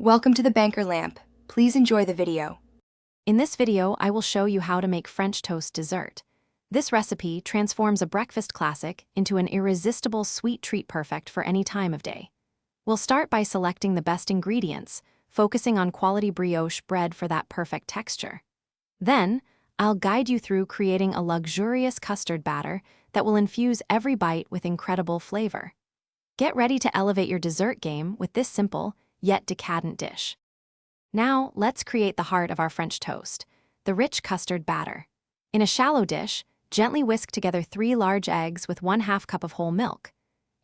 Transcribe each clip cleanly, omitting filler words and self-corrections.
Welcome to the Banker Lamp. Please enjoy the video. In this video, I will show you how to make French toast dessert. This recipe transforms a breakfast classic into an irresistible sweet treat perfect for any time of day. We'll start by selecting the best ingredients, focusing on quality brioche bread for that perfect texture. Then, I'll guide you through creating a luxurious custard batter that will infuse every bite with incredible flavor. Get ready to elevate your dessert game with this simple, yet decadent dish. Now, let's create the heart of our French toast, the rich custard batter. In a shallow dish, gently whisk together 3 large eggs with 1/2 cup of whole milk.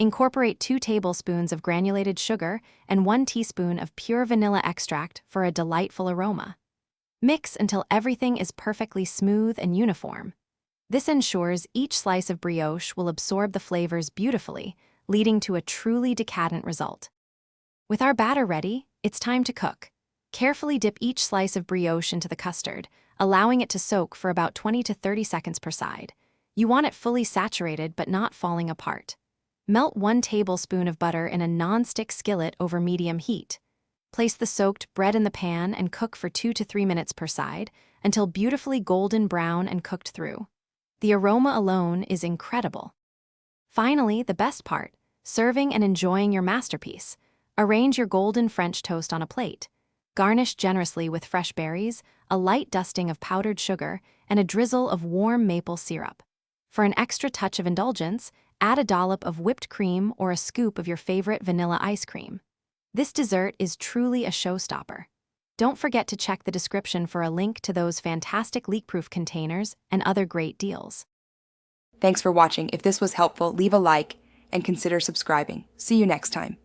Incorporate 2 tablespoons of granulated sugar and 1 teaspoon of pure vanilla extract for a delightful aroma. Mix until everything is perfectly smooth and uniform. This ensures each slice of brioche will absorb the flavors beautifully, leading to a truly decadent result. With our batter ready, it's time to cook. Carefully dip each slice of brioche into the custard, allowing it to soak for about 20 to 30 seconds per side. You want it fully saturated but not falling apart. Melt 1 tablespoon of butter in a non-stick skillet over medium heat. Place the soaked bread in the pan and cook for 2 to 3 minutes per side until beautifully golden brown and cooked through. The aroma alone is incredible. Finally, the best part, serving and enjoying your masterpiece. Arrange your golden French toast on a plate. Garnish generously with fresh berries, a light dusting of powdered sugar, and a drizzle of warm maple syrup. For an extra touch of indulgence, add a dollop of whipped cream or a scoop of your favorite vanilla ice cream. This dessert is truly a showstopper. Don't forget to check the description for a link to those fantastic leak-proof containers and other great deals. Thanks for watching. If this was helpful, leave a like and consider subscribing. See you next time.